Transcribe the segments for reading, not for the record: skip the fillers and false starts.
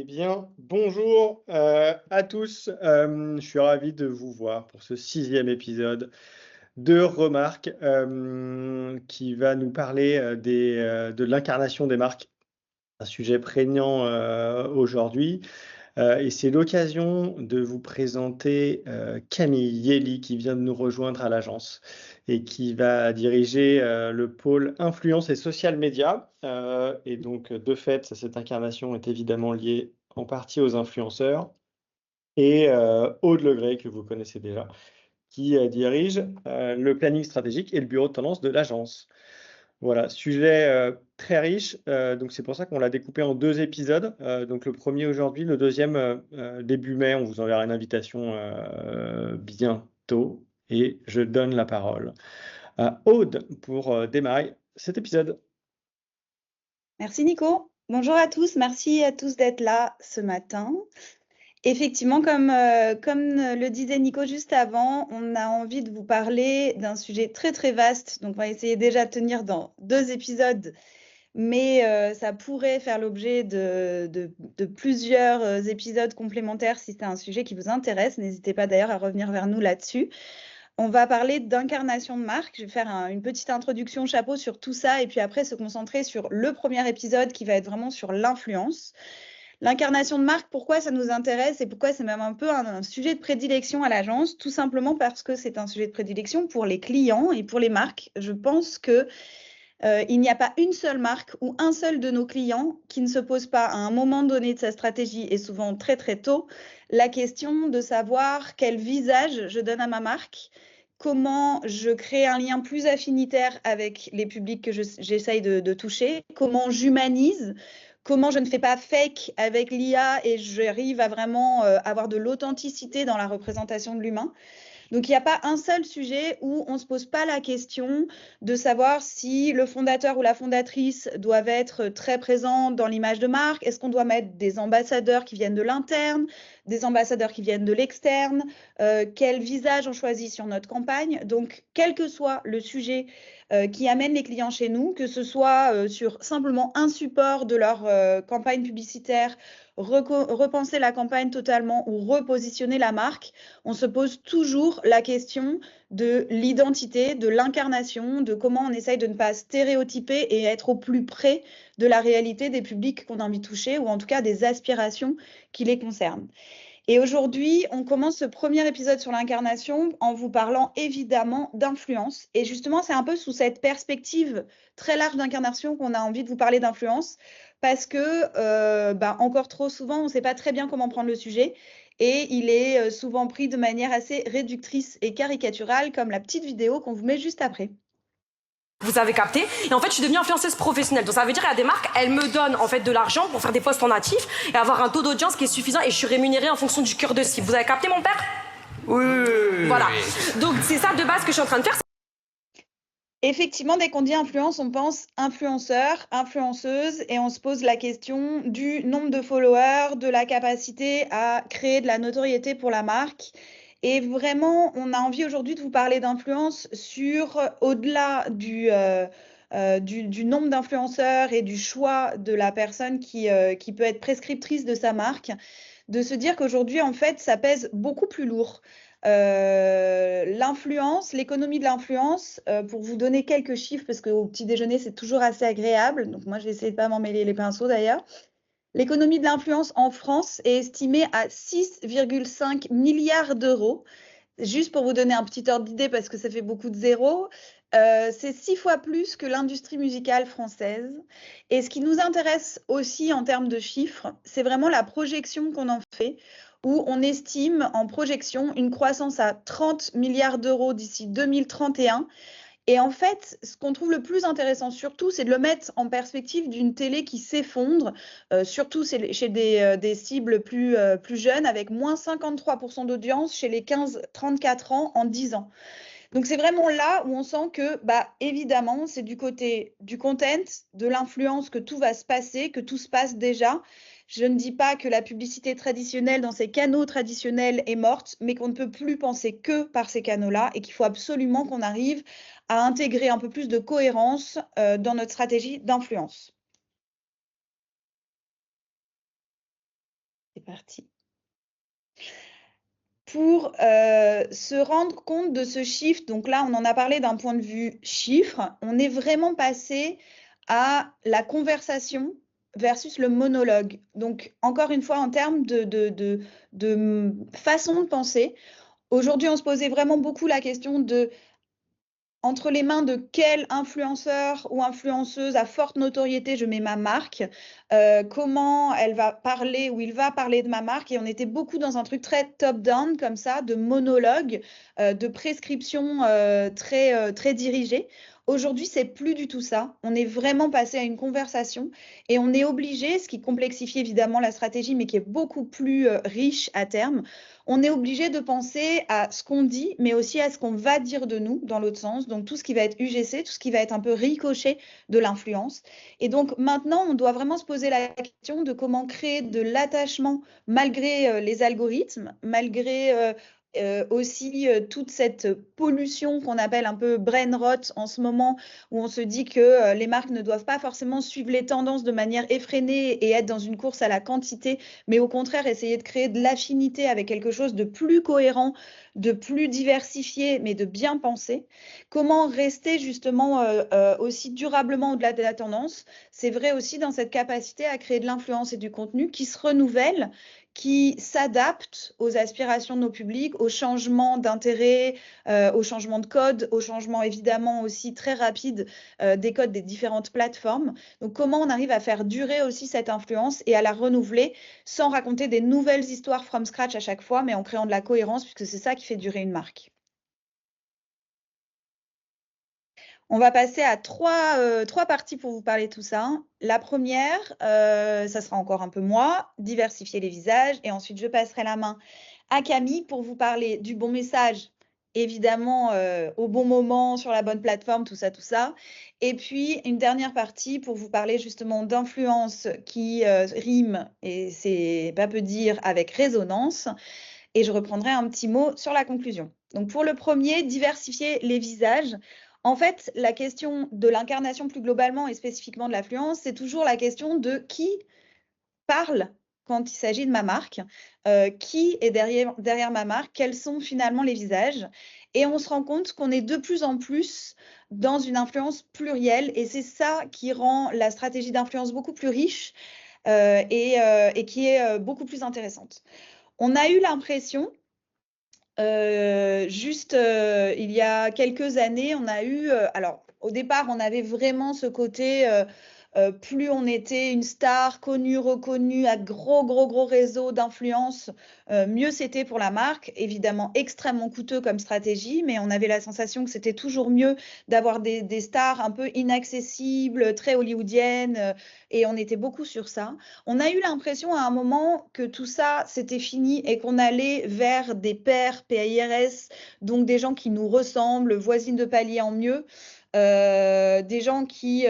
bien, bonjour à tous. Je suis ravi de vous voir pour ce 6e épisode de Remarques qui va nous parler de l'incarnation des marques, un sujet prégnant aujourd'hui. Et c'est l'occasion de vous présenter Camille Yeli qui vient de nous rejoindre à l'agence et qui va diriger le pôle influence et social media. Et donc, de fait, cette incarnation est évidemment liée en partie aux influenceurs et Aude Legré, que vous connaissez déjà, qui dirige le planning stratégique et le bureau de tendance de l'agence. Voilà, sujet très riche, donc c'est pour ça qu'on l'a découpé en 2 épisodes. Donc le premier aujourd'hui, le deuxième début mai. On vous enverra une invitation bientôt et je donne la parole à Aude pour démarrer cet épisode. Merci Nico. Bonjour à tous, merci à tous d'être là ce matin. Effectivement, comme le disait Nico juste avant, on a envie de vous parler d'un sujet très très vaste. Donc on va essayer déjà de tenir dans 2 épisodes, mais ça pourrait faire l'objet de plusieurs épisodes complémentaires si c'est un sujet qui vous intéresse. N'hésitez pas d'ailleurs à revenir vers nous là-dessus. On va parler d'incarnation de marque. Je vais faire une petite introduction chapeau sur tout ça et puis après se concentrer sur le premier épisode qui va être vraiment sur l'influence. L'incarnation de marque, pourquoi ça nous intéresse et pourquoi c'est même un peu un sujet de prédilection à l'agence? Tout simplement parce que c'est un sujet de prédilection pour les clients et pour les marques. Je pense que il n'y a pas une seule marque ou un seul de nos clients qui ne se pose pas à un moment donné de sa stratégie et souvent très très tôt la question de savoir quel visage je donne à ma marque, comment je crée un lien plus affinitaire avec les publics que j'essaye de toucher, comment j'humanise, comment je ne fais pas fake avec l'IA et j'arrive à vraiment avoir de l'authenticité dans la représentation de l'humain. Donc, il n'y a pas un seul sujet où on ne se pose pas la question de savoir si le fondateur ou la fondatrice doivent être très présents dans l'image de marque. Est-ce qu'on doit mettre des ambassadeurs qui viennent de l'interne, des ambassadeurs qui viennent de l'externe, quel visage on choisit sur notre campagne. Donc, quel que soit le sujet qui amène les clients chez nous, que ce soit sur simplement un support de leur campagne publicitaire, repenser la campagne totalement ou repositionner la marque, on se pose toujours la question de l'identité, de l'incarnation, de comment on essaye de ne pas stéréotyper et être au plus près de la réalité des publics qu'on a envie de toucher ou en tout cas des aspirations qui les concernent. Et aujourd'hui, on commence ce premier épisode sur l'incarnation en vous parlant évidemment d'influence. Et justement, c'est un peu sous cette perspective très large d'incarnation qu'on a envie de vous parler d'influence parce que encore trop souvent, on ne sait pas très bien comment prendre le sujet et il est souvent pris de manière assez réductrice et caricaturale comme la petite vidéo qu'on vous met juste après. Vous avez capté. Et en fait, je suis devenue influenceuse professionnelle. Donc ça veut dire qu'il y a des marques, elles me donnent en fait de l'argent pour faire des posts en natif et avoir un taux d'audience qui est suffisant et je suis rémunérée en fonction du cœur de cible. Vous avez capté mon père? Oui. Voilà. Donc c'est ça de base que je suis en train de faire. Effectivement, dès qu'on dit influence, on pense influenceur, influenceuse et on se pose la question du nombre de followers, de la capacité à créer de la notoriété pour la marque. Et vraiment, on a envie aujourd'hui de vous parler d'influence sur au-delà du nombre d'influenceurs et du choix de la personne qui peut être prescriptrice de sa marque, de se dire qu'aujourd'hui, en fait, ça pèse beaucoup plus lourd. L'influence, l'économie de l'influence, pour vous donner quelques chiffres, parce qu'au petit déjeuner, c'est toujours assez agréable. Donc moi, je vais essayer de pas m'en mêler les pinceaux d'ailleurs. L'économie de l'influence en France est estimée à 6,5 milliards d'euros. Juste pour vous donner un petit ordre d'idée, parce que ça fait beaucoup de zéros, c'est 6 fois plus que l'industrie musicale française. Et ce qui nous intéresse aussi en termes de chiffres, c'est vraiment la projection qu'on en fait, où on estime en projection une croissance à 30 milliards d'euros d'ici 2031. Et en fait, ce qu'on trouve le plus intéressant surtout, c'est de le mettre en perspective d'une télé qui s'effondre, surtout chez des cibles plus jeunes, avec moins 53% d'audience chez les 15-34 ans en 10 ans. Donc c'est vraiment là où on sent que, évidemment, c'est du côté du content, de l'influence que tout va se passer, que tout se passe déjà. Je ne dis pas que la publicité traditionnelle dans ces canaux traditionnels est morte, mais qu'on ne peut plus penser que par ces canaux-là et qu'il faut absolument qu'on arrive à intégrer un peu plus de cohérence dans notre stratégie d'influence. C'est parti. Pour se rendre compte de ce shift, donc là, on en a parlé d'un point de vue chiffre, on est vraiment passé à la conversation versus le monologue. Donc, encore une fois, en termes de façon de penser, aujourd'hui, on se posait vraiment beaucoup la question de entre les mains de quel influenceur ou influenceuse à forte notoriété je mets ma marque, comment elle va parler ou il va parler de ma marque. Et on était beaucoup dans un truc très top-down comme ça, de monologue, de prescription très dirigée. Aujourd'hui, c'est plus du tout ça. On est vraiment passé à une conversation et on est obligé, ce qui complexifie évidemment la stratégie, mais qui est beaucoup plus riche à terme, on est obligé de penser à ce qu'on dit, mais aussi à ce qu'on va dire de nous dans l'autre sens. Donc, tout ce qui va être UGC, tout ce qui va être un peu ricochet de l'influence. Et donc, maintenant, on doit vraiment se poser la question de comment créer de l'attachement malgré les algorithmes, malgré aussi toute cette pollution qu'on appelle un peu brain rot en ce moment, où on se dit que les marques ne doivent pas forcément suivre les tendances de manière effrénée et être dans une course à la quantité, mais au contraire essayer de créer de l'affinité avec quelque chose de plus cohérent, de plus diversifié, mais de bien pensé. Comment rester justement aussi durablement au-delà de la tendance? C'est vrai aussi dans cette capacité à créer de l'influence et du contenu qui se renouvelle, qui s'adapte aux aspirations de nos publics, aux changements d'intérêt, aux changements de code, aux changements évidemment aussi très rapides des codes des différentes plateformes. Donc, comment on arrive à faire durer aussi cette influence et à la renouveler sans raconter des nouvelles histoires from scratch à chaque fois, mais en créant de la cohérence, puisque c'est ça qui fait durer une marque. On va passer à trois parties pour vous parler de tout ça. La première, ça sera encore un peu moi, diversifier les visages. Et ensuite, je passerai la main à Camille pour vous parler du bon message, évidemment, au bon moment, sur la bonne plateforme, tout ça, tout ça. Et puis, une dernière partie pour vous parler justement d'influence qui rime, et c'est pas peu dire, avec résonance. Et je reprendrai un petit mot sur la conclusion. Donc, pour le premier, diversifier les visages. En fait, la question de l'incarnation plus globalement et spécifiquement de l'affluence, c'est toujours la question de qui parle quand il s'agit de ma marque, qui est derrière ma marque, quels sont finalement les visages. Et on se rend compte qu'on est de plus en plus dans une influence plurielle et c'est ça qui rend la stratégie d'influence beaucoup plus riche et qui est beaucoup plus intéressante. On a eu l'impression il y a quelques années, on a eu, alors au départ, on avait vraiment ce côté, plus on était une star connue, reconnue, à gros réseau d'influence, mieux c'était pour la marque. Évidemment, extrêmement coûteux comme stratégie, mais on avait la sensation que c'était toujours mieux d'avoir des stars un peu inaccessibles, très hollywoodiennes, et on était beaucoup sur ça. On a eu l'impression à un moment que tout ça, c'était fini et qu'on allait vers des pairs PAIRS, donc des gens qui nous ressemblent, voisines de palier en mieux, des gens qui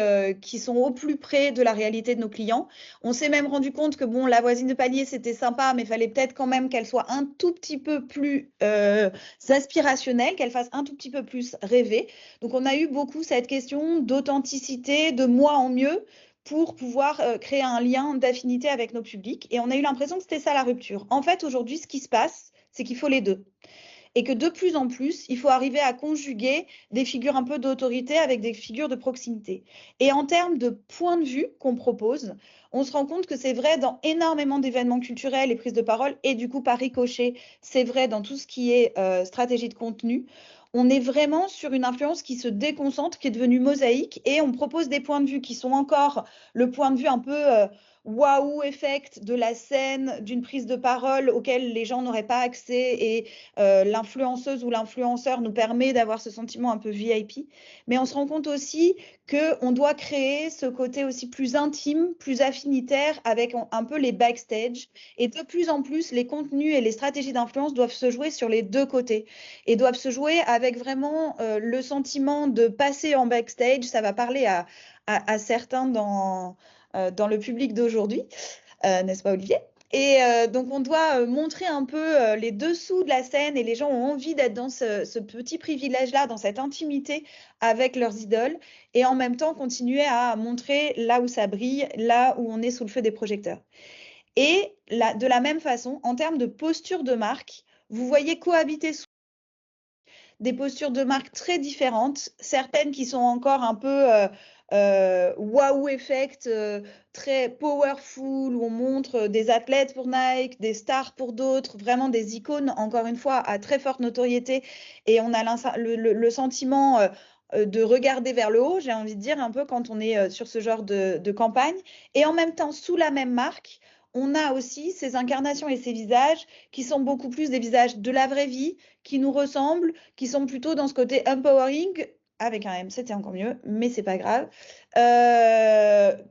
sont au plus près de la réalité de nos clients. On s'est même rendu compte que bon, la voisine de palier, c'était sympa, mais il fallait peut-être quand même qu'elle soit un tout petit peu plus aspirationnelle, qu'elle fasse un tout petit peu plus rêver. Donc, on a eu beaucoup cette question d'authenticité, de moi en mieux, pour pouvoir créer un lien d'affinité avec nos publics. Et on a eu l'impression que c'était ça la rupture. En fait, aujourd'hui, ce qui se passe, c'est qu'il faut les deux. Et que de plus en plus, il faut arriver à conjuguer des figures un peu d'autorité avec des figures de proximité. Et en termes de point de vue qu'on propose, on se rend compte que c'est vrai dans énormément d'événements culturels et prises de parole, et du coup, par ricochet, c'est vrai dans tout ce qui est stratégie de contenu. On est vraiment sur une influence qui se déconcentre, qui est devenue mosaïque, et on propose des points de vue qui sont encore le point de vue un peu waouh effect de la scène, d'une prise de parole auquel les gens n'auraient pas accès, et l'influenceuse ou l'influenceur nous permet d'avoir ce sentiment un peu VIP. Mais on se rend compte aussi qu'on doit créer ce côté aussi plus intime, plus affinitaire avec un peu les backstage. Et de plus en plus, les contenus et les stratégies d'influence doivent se jouer sur les deux côtés et doivent se jouer avec vraiment le sentiment de passer en backstage. Ça va parler à certains dans le public d'aujourd'hui, n'est-ce pas Olivier? Et donc, on doit montrer un peu les dessous de la scène et les gens ont envie d'être dans ce petit privilège-là, dans cette intimité avec leurs idoles et en même temps continuer à montrer là où ça brille, là où on est sous le feu des projecteurs. Et de la même façon, en termes de posture de marque, vous voyez cohabiter des postures de marque très différentes, certaines qui sont encore un peu wow effect, très powerful, où on montre des athlètes pour Nike, des stars pour d'autres, vraiment des icônes, encore une fois, à très forte notoriété. Et on a le sentiment de regarder vers le haut, j'ai envie de dire, un peu quand on est sur ce genre de campagne. Et en même temps, sous la même marque, on a aussi ces incarnations et ces visages qui sont beaucoup plus des visages de la vraie vie, qui nous ressemblent, qui sont plutôt dans ce côté empowering, avec un M, c'était encore mieux, mais c'est pas grave,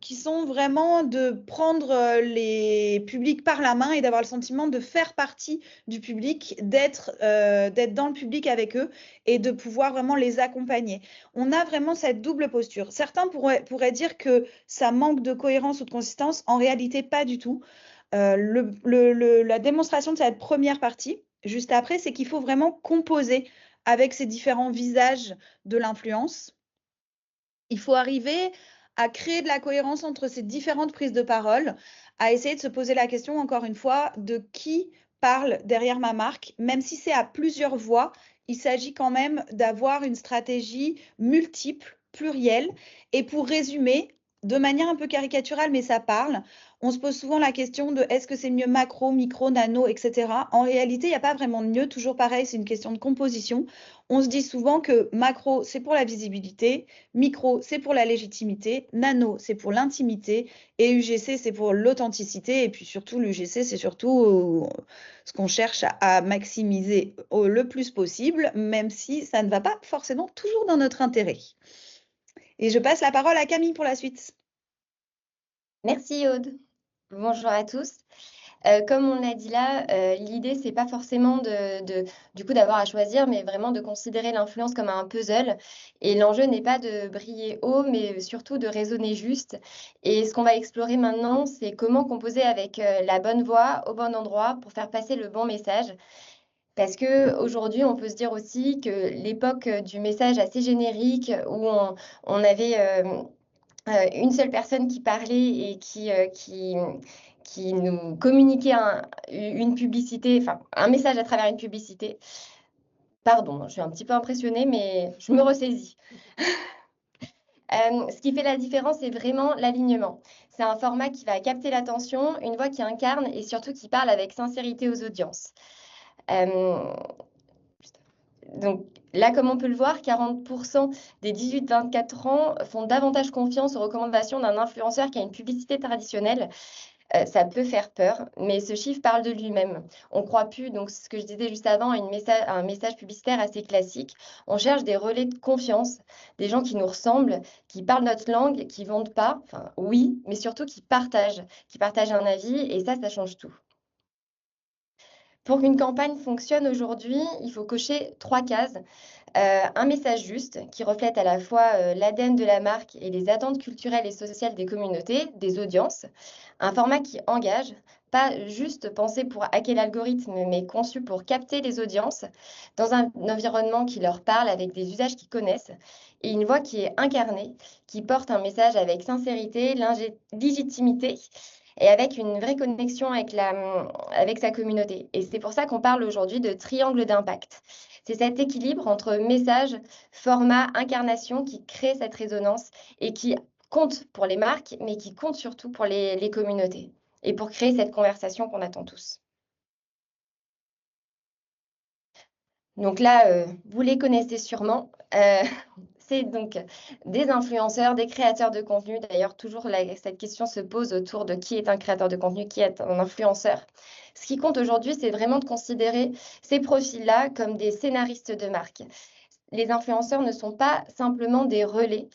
qui sont vraiment de prendre les publics par la main et d'avoir le sentiment de faire partie du public, d'être dans le public avec eux et de pouvoir vraiment les accompagner. On a vraiment cette double posture. Certains pourraient dire que ça manque de cohérence ou de consistance. En réalité, pas du tout. La démonstration de cette première partie, juste après, c'est qu'il faut vraiment composer avec ces différents visages de l'influence. Il faut arriver à créer de la cohérence entre ces différentes prises de parole, à essayer de se poser la question, encore une fois, de qui parle derrière ma marque, même si c'est à plusieurs voix, il s'agit quand même d'avoir une stratégie multiple, plurielle. Et pour résumer, de manière un peu caricaturale, mais ça parle, on se pose souvent la question de est-ce que c'est mieux macro, micro, nano, etc. En réalité, il n'y a pas vraiment de mieux, toujours pareil, c'est une question de composition. On se dit souvent que macro, c'est pour la visibilité, micro, c'est pour la légitimité, nano, c'est pour l'intimité, et UGC, c'est pour l'authenticité. Et puis surtout, l'UGC, c'est surtout ce qu'on cherche à maximiser le plus possible, même si ça ne va pas forcément toujours dans notre intérêt. Et je passe la parole à Camille pour la suite. Merci Aude. Bonjour à tous. Comme on l'a dit là, l'idée, c'est pas forcément du coup d'avoir à choisir, mais vraiment de considérer l'influence comme un puzzle. Et l'enjeu n'est pas de briller haut, mais surtout de raisonner juste. Et ce qu'on va explorer maintenant, c'est comment composer avec la bonne voix au bon endroit pour faire passer le bon message. Parce qu'aujourd'hui, on peut se dire aussi que l'époque du message assez générique, où on avait une seule personne qui parlait et qui nous communiquait une publicité, enfin un message à travers une publicité. Pardon, je suis un petit peu impressionnée, mais je me ressaisis. Ce qui fait la différence, c'est vraiment l'alignement. C'est un format qui va capter l'attention, une voix qui incarne et surtout qui parle avec sincérité aux audiences. Donc là, comme on peut le voir, 40% des 18-24 ans font davantage confiance aux recommandations d'un influenceur qui a une publicité traditionnelle. Ça peut faire peur, mais ce chiffre parle de lui-même. On ne croit plus, donc ce que je disais juste avant, à un message publicitaire assez classique. On cherche des relais de confiance, des gens qui nous ressemblent, qui parlent notre langue, qui ne vendent pas, enfin oui, mais surtout qui partagent un avis, et ça change tout. Pour qu'une campagne fonctionne aujourd'hui, il faut cocher 3 cases. Un message juste qui reflète à la fois l'ADN de la marque et les attentes culturelles et sociales des communautés, des audiences. Un format qui engage, pas juste pensé pour hacker l'algorithme, mais conçu pour capter les audiences dans un environnement qui leur parle avec des usages qu'ils connaissent et une voix qui est incarnée, qui porte un message avec sincérité, légitimité et avec une vraie connexion avec sa communauté. Et c'est pour ça qu'on parle aujourd'hui de triangle d'impact. C'est cet équilibre entre message, format, incarnation qui crée cette résonance et qui compte pour les marques, mais qui compte surtout pour les communautés et pour créer cette conversation qu'on attend tous. Donc là, vous les connaissez sûrement. C'est donc des influenceurs, des créateurs de contenu. D'ailleurs, toujours cette question se pose autour de qui est un créateur de contenu, qui est un influenceur. Ce qui compte aujourd'hui, c'est vraiment de considérer ces profils-là comme des scénaristes de marque. Les influenceurs ne sont pas simplement des relais.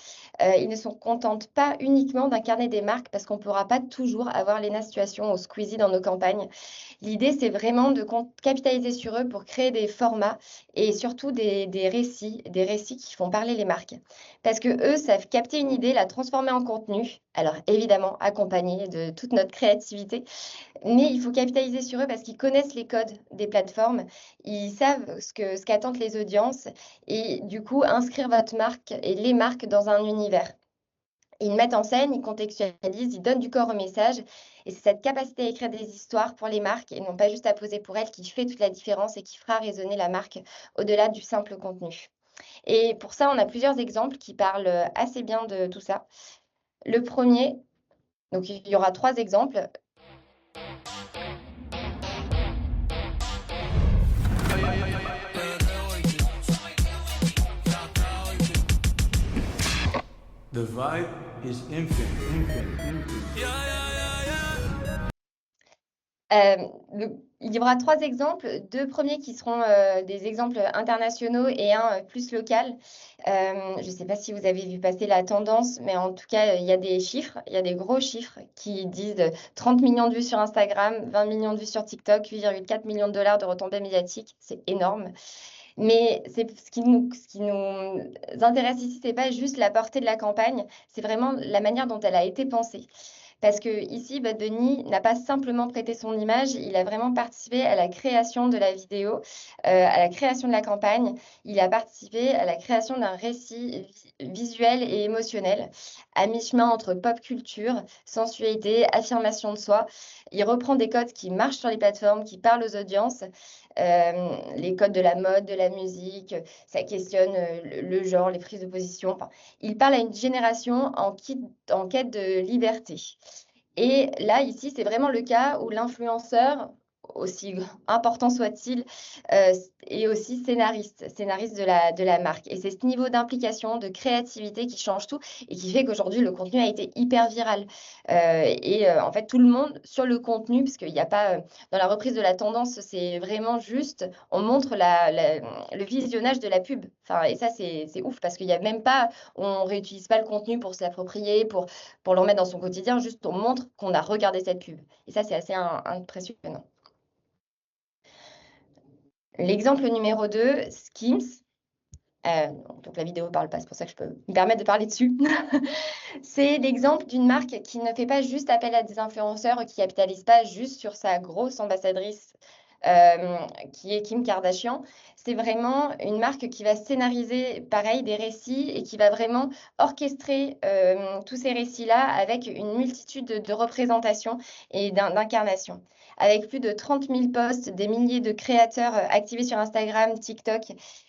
Ils ne se contentent pas uniquement d'incarner des marques parce qu'on ne pourra pas toujours avoir Léna Situation ou Squeezie dans nos campagnes. L'idée, c'est vraiment de capitaliser sur eux pour créer des formats et surtout des récits qui font parler les marques. Parce qu'eux savent capter une idée, la transformer en contenu. Alors évidemment, accompagné de toute notre créativité. Mais il faut capitaliser sur eux parce qu'ils connaissent les codes des plateformes. Ils savent ce qu'attendent les audiences et du coup, inscrire votre marque et les marques dans un univers. Ils mettent en scène, ils contextualisent, ils donnent du corps au message. Et c'est cette capacité à écrire des histoires pour les marques et non pas juste à poser pour elles qui fait toute la différence et qui fera résonner la marque au-delà du simple contenu. Et pour ça, on a plusieurs exemples qui parlent assez bien de tout ça. Le premier, donc il y aura 3 exemples. The vibe is infinite. Il y aura 3 exemples, 2 premiers qui seront des exemples internationaux et un plus local. Je ne sais pas si vous avez vu passer la tendance, mais en tout cas, il y a des chiffres, il y a des gros chiffres qui disent 30 millions de vues sur Instagram, 20 millions de vues sur TikTok, 8,4 millions de dollars de retombées médiatiques. C'est énorme. Mais ce qui nous intéresse ici, ce n'est pas juste la portée de la campagne, c'est vraiment la manière dont elle a été pensée. Parce que ici, Bad Bunny n'a pas simplement prêté son image, il a vraiment participé à la création de la vidéo, à la création de la campagne. Il a participé à la création d'un récit visuel et émotionnel, à mi-chemin entre pop culture, sensualité, affirmation de soi. Il reprend des codes qui marchent sur les plateformes, qui parlent aux audiences, les codes de la mode, de la musique. Ça questionne le genre, les prises de position. Enfin, il parle à une génération en quête de liberté. Et là, ici, c'est vraiment le cas où l'influenceur, aussi important soit-il, est aussi scénariste de la marque. Et c'est ce niveau d'implication, de créativité qui change tout et qui fait qu'aujourd'hui, le contenu a été hyper viral. En fait, tout le monde sur le contenu, parce qu'il n'y a pas, dans la reprise de la tendance, c'est vraiment juste, on montre le visionnage de la pub. Enfin, et ça, c'est ouf, parce qu'il n'y a même pas, on réutilise pas le contenu pour se l'approprier, pour le remettre dans son quotidien, juste on montre qu'on a regardé cette pub. Et ça, c'est assez impressionnant. L'exemple numéro 2, Skims. Donc la vidéo ne parle pas, c'est pour ça que je peux me permettre de parler dessus. C'est l'exemple d'une marque qui ne fait pas juste appel à des influenceurs, qui ne capitalise pas juste sur sa grosse ambassadrice qui est Kim Kardashian. C'est vraiment une marque qui va scénariser, pareil, des récits et qui va vraiment orchestrer tous ces récits-là avec une multitude de représentations et d'incarnations. Avec plus de 30 000 posts, des milliers de créateurs activés sur Instagram, TikTok,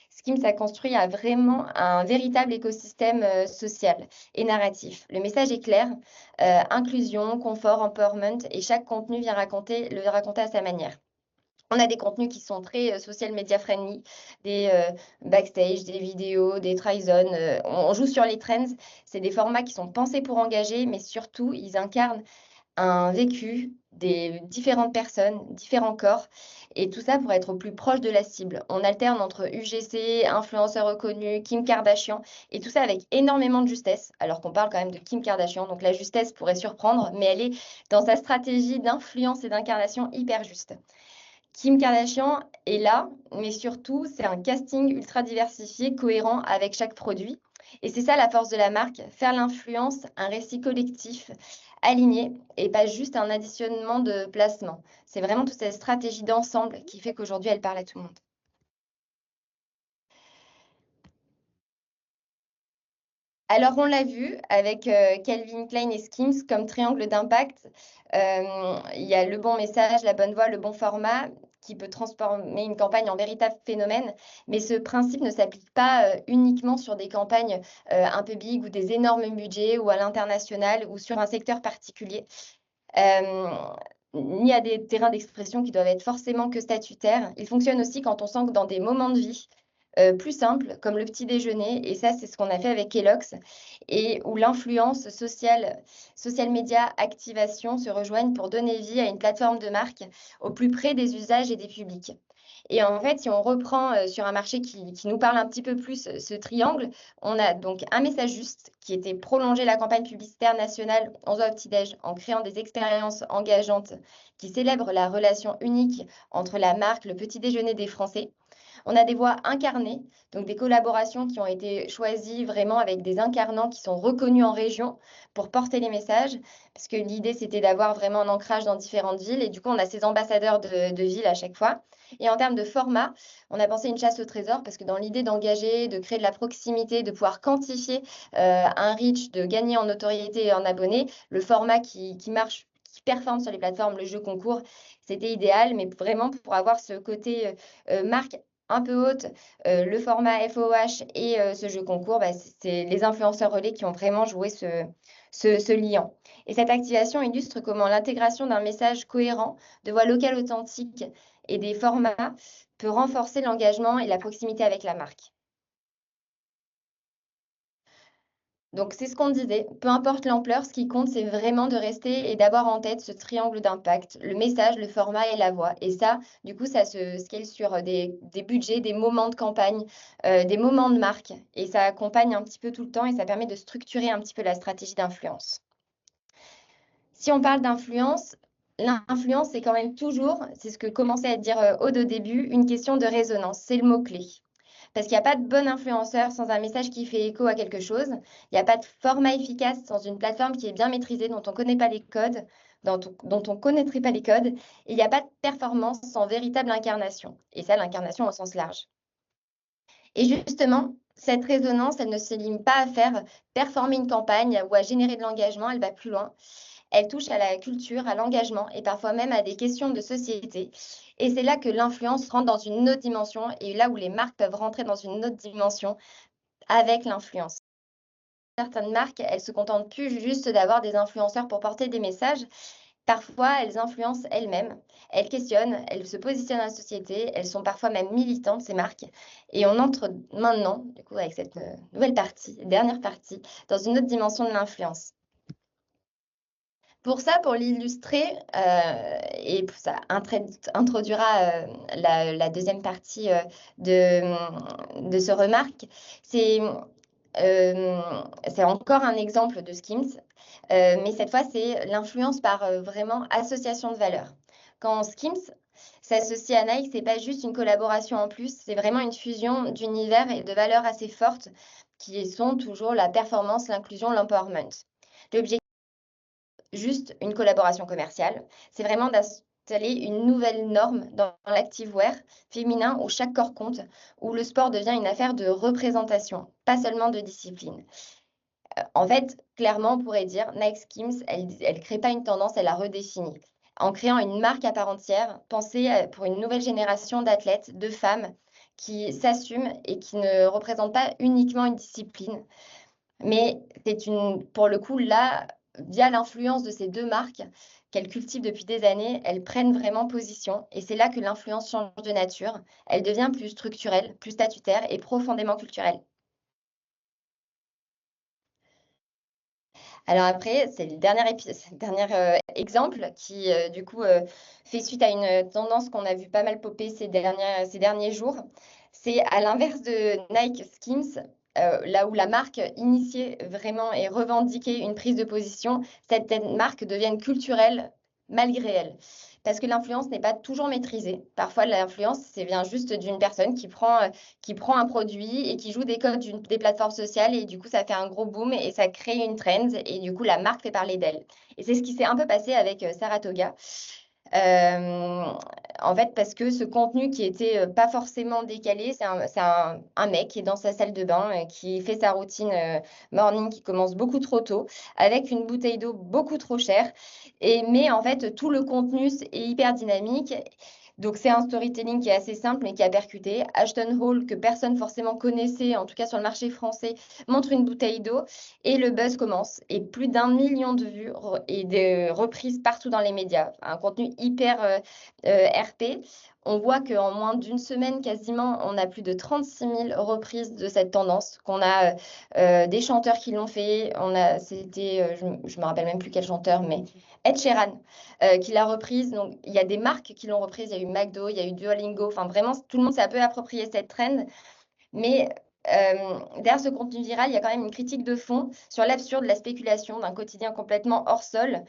Skims a construit vraiment un véritable écosystème social et narratif. Le message est clair, inclusion, confort, empowerment, et chaque contenu vient le raconter à sa manière. On a des contenus qui sont très social media friendly, des backstage, des vidéos, des try-zones. On joue sur les trends. C'est des formats qui sont pensés pour engager, mais surtout, ils incarnent un vécu des différentes personnes, différents corps, et tout ça pour être au plus proche de la cible. On alterne entre UGC, influenceurs reconnus, Kim Kardashian, et tout ça avec énormément de justesse, alors qu'on parle quand même de Kim Kardashian, donc la justesse pourrait surprendre, mais elle est dans sa stratégie d'influence et d'incarnation hyper juste. Kim Kardashian est là, mais surtout, c'est un casting ultra diversifié, cohérent avec chaque produit. Et c'est ça la force de la marque, faire l'influence, un récit collectif, aligné, et pas juste un additionnement de placements. C'est vraiment toute cette stratégie d'ensemble qui fait qu'aujourd'hui, elle parle à tout le monde. Alors, on l'a vu avec Calvin Klein et Skims comme triangle d'impact. Il y a le bon message, la bonne voix, le bon format qui peut transformer une campagne en véritable phénomène. Mais ce principe ne s'applique pas uniquement sur des campagnes un peu big ou des énormes budgets ou à l'international ou sur un secteur particulier. Ni à des terrains d'expression qui doivent être forcément que statutaires. Il fonctionne aussi quand on sent que dans des moments de vie plus simples, comme le petit déjeuner, et ça, c'est ce qu'on a fait avec Kellogg's, et où l'influence social média, activation se rejoignent pour donner vie à une plateforme de marque au plus près des usages et des publics. Et en fait, si on reprend sur un marché qui nous parle un petit peu plus, ce triangle, on a donc un message juste qui était prolonger la campagne publicitaire nationale 11h au petit-déj en créant des expériences engageantes qui célèbrent la relation unique entre la marque, le petit déjeuner des Français. On a des voix incarnées, donc des collaborations qui ont été choisies vraiment avec des incarnants qui sont reconnus en région pour porter les messages, parce que l'idée, c'était d'avoir vraiment un ancrage dans différentes villes. Et du coup, on a ces ambassadeurs de villes à chaque fois. Et en termes de format, on a pensé une chasse au trésor, parce que dans l'idée d'engager, de créer de la proximité, de pouvoir quantifier un reach, de gagner en notoriété et en abonnés, le format qui marche, qui performe sur les plateformes, le jeu concours, c'était idéal, mais vraiment pour avoir ce côté marque un peu haute, le format FOH et ce jeu concours, bah, c'est les influenceurs relais qui ont vraiment joué ce liant. Et cette activation illustre comment l'intégration d'un message cohérent, de voix locales authentiques et des formats peut renforcer l'engagement et la proximité avec la marque. Donc, c'est ce qu'on disait, peu importe l'ampleur, ce qui compte, c'est vraiment de rester et d'avoir en tête ce triangle d'impact, le message, le format et la voix. Et ça, du coup, ça se scale sur des budgets, des moments de campagne, des moments de marque. Et ça accompagne un petit peu tout le temps et ça permet de structurer un petit peu la stratégie d'influence. Si on parle d'influence, l'influence, c'est quand même toujours, c'est ce que commençait à dire Aude au début, une question de résonance, c'est le mot-clé. Parce qu'il n'y a pas de bon influenceur sans un message qui fait écho à quelque chose. Il n'y a pas de format efficace sans une plateforme qui est bien maîtrisée, dont on ne connaît pas les codes, dont on connaîtrait pas les codes. Et il n'y a pas de performance sans véritable incarnation. Et ça, l'incarnation au sens large. Et justement, cette résonance, elle ne se limite pas à faire performer une campagne ou à générer de l'engagement, elle va plus loin. Elle touche à la culture, à l'engagement et parfois même à des questions de société. Et c'est là que l'influence rentre dans une autre dimension et là où les marques peuvent rentrer dans une autre dimension avec l'influence. Certaines marques, elles se contentent plus juste d'avoir des influenceurs pour porter des messages. Parfois, elles influencent elles-mêmes, elles questionnent, elles se positionnent dans la société, elles sont parfois même militantes, ces marques. Et on entre maintenant, du coup, avec cette nouvelle partie, dernière partie, dans une autre dimension de l'influence. Pour ça, pour l'illustrer, et ça introduira la deuxième partie de ce remarque, c'est encore un exemple de Skims, mais cette fois, c'est l'influence par vraiment association de valeurs. Quand Skims s'associe à Nike, c'est pas juste une collaboration en plus, c'est vraiment une fusion d'univers et de valeurs assez fortes qui sont toujours la performance, l'inclusion, l'empowerment. L'objectif, juste une collaboration commerciale, c'est vraiment d'installer une nouvelle norme dans l'activewear féminin où chaque corps compte, où le sport devient une affaire de représentation, pas seulement de discipline. En fait, clairement, on pourrait dire Nike Skims, elle ne crée pas une tendance, elle la redéfinit. En créant une marque à part entière, pensée pour une nouvelle génération d'athlètes, de femmes qui s'assument et qui ne représentent pas uniquement une discipline. Mais c'est pour le coup, là, via l'influence de ces deux marques qu'elles cultivent depuis des années, elles prennent vraiment position. Et c'est là que l'influence change de nature. Elle devient plus structurelle, plus statutaire et profondément culturelle. Alors après, c'est le dernier exemple qui, du coup, fait suite à une tendance qu'on a vu pas mal popper ces derniers jours. C'est à l'inverse de Nike Skims, là où la marque initiait vraiment et revendiquait une prise de position, cette marque devient culturelle malgré elle. Parce que l'influence n'est pas toujours maîtrisée. Parfois, l'influence, c'est vient juste d'une personne qui prend un produit et qui joue des codes des plateformes sociales et du coup, ça fait un gros boom et ça crée une trend et du coup, la marque fait parler d'elle. Et c'est ce qui s'est un peu passé avec Saratoga. En fait, parce que ce contenu qui était pas forcément décalé, c'est un mec qui est dans sa salle de bain, qui fait sa routine morning qui commence beaucoup trop tôt, avec une bouteille d'eau beaucoup trop chère. Mais en fait, tout le contenu est hyper dynamique. Donc, c'est un storytelling qui est assez simple mais qui a percuté. Ashton Hall, que personne forcément connaissait, en tout cas sur le marché français, montre une bouteille d'eau et le buzz commence. Et plus d'1 million de vues et de reprises partout dans les médias. Un contenu hyper RP. On voit qu'en moins d'une semaine, quasiment, on a plus de 36 000 reprises de cette tendance, qu'on a des chanteurs qui l'ont fait. C'était, je ne me rappelle même plus quel chanteur, mais Ed Sheeran qui l'a reprise. Donc, il y a des marques qui l'ont reprise. Il y a eu McDo, il y a eu Duolingo. Enfin, vraiment, tout le monde s'est un peu approprié cette trend. Mais derrière ce contenu viral, il y a quand même une critique de fond sur l'absurde, la spéculation d'un quotidien complètement hors sol.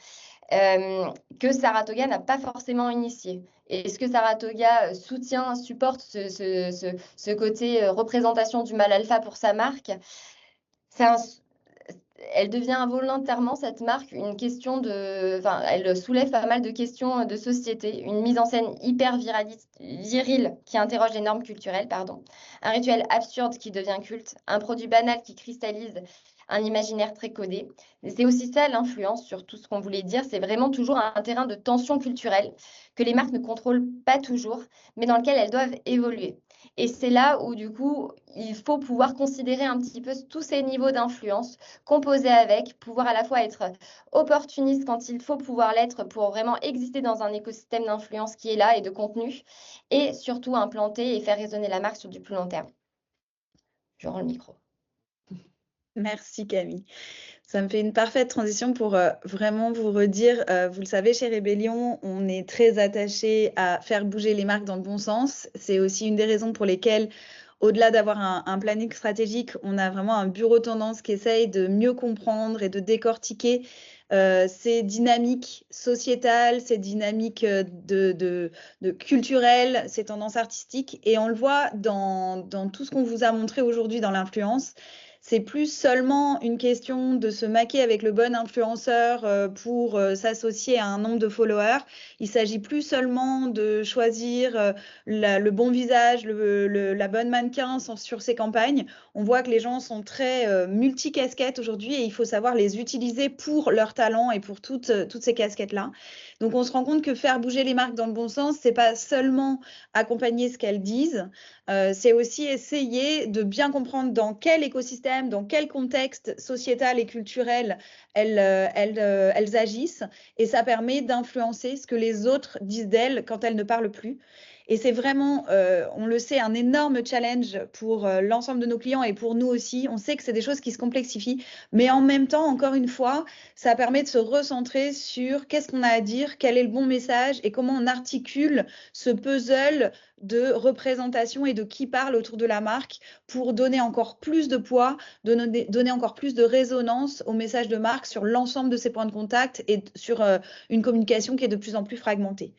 que Saratoga n'a pas forcément initié. Est-ce que Saratoga supporte ce côté représentation du mâle alpha pour sa marque? Elle devient involontairement, cette marque, une question elle soulève pas mal de questions de société, une mise en scène hyper virile qui interroge les normes culturelles, un rituel absurde qui devient culte, un produit banal qui cristallise un imaginaire très codé. C'est aussi ça l'influence sur tout ce qu'on voulait dire, c'est vraiment toujours un terrain de tension culturelle que les marques ne contrôlent pas toujours, mais dans lequel elles doivent évoluer. Et c'est là où, du coup, il faut pouvoir considérer un petit peu tous ces niveaux d'influence, composer avec, pouvoir à la fois être opportuniste quand il faut pouvoir l'être pour vraiment exister dans un écosystème d'influence qui est là et de contenu, et surtout implanter et faire résonner la marque sur du plus long terme. Je rends le micro. Merci Camille. Ça me fait une parfaite transition pour vraiment vous redire, vous le savez, chez Rébellion, on est très attaché à faire bouger les marques dans le bon sens. C'est aussi une des raisons pour lesquelles, au-delà d'avoir un planning stratégique, on a vraiment un bureau tendance qui essaye de mieux comprendre et de décortiquer ces dynamiques sociétales, ces dynamiques de culturelles, ces tendances artistiques. Et on le voit dans tout ce qu'on vous a montré aujourd'hui dans l'influence. C'est plus seulement une question de se maquer avec le bon influenceur pour s'associer à un nombre de followers. Il s'agit plus seulement de choisir le bon visage, la bonne mannequin sur ces campagnes. On voit que les gens sont très multicasquettes aujourd'hui et il faut savoir les utiliser pour leur talent et pour toutes ces casquettes-là. Donc on se rend compte que faire bouger les marques dans le bon sens, c'est pas seulement accompagner ce qu'elles disent, c'est aussi essayer de bien comprendre dans quel écosystème, dans quel contexte sociétal et culturel elles agissent. Et ça permet d'influencer ce que les autres disent d'elles quand elles ne parlent plus. Et c'est vraiment, on le sait, un énorme challenge pour l'ensemble de nos clients et pour nous aussi. On sait que c'est des choses qui se complexifient, mais en même temps, encore une fois, ça permet de se recentrer sur qu'est-ce qu'on a à dire, quel est le bon message et comment on articule ce puzzle de représentation et de qui parle autour de la marque pour donner encore plus de poids, donner encore plus de résonance au message de marque sur l'ensemble de ses points de contact et sur une communication qui est de plus en plus fragmentée.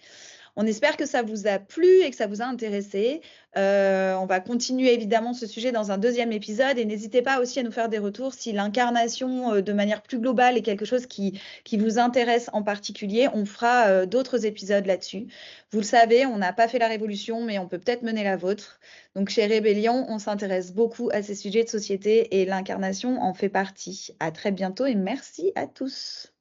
On espère que ça vous a plu et que ça vous a intéressé. On va continuer évidemment ce sujet dans un deuxième épisode et n'hésitez pas aussi à nous faire des retours si l'incarnation de manière plus globale est quelque chose qui vous intéresse en particulier. On fera d'autres épisodes là-dessus. Vous le savez, on n'a pas fait la révolution, mais on peut peut-être mener la vôtre. Donc chez Rébellion, on s'intéresse beaucoup à ces sujets de société et l'incarnation en fait partie. À très bientôt et merci à tous.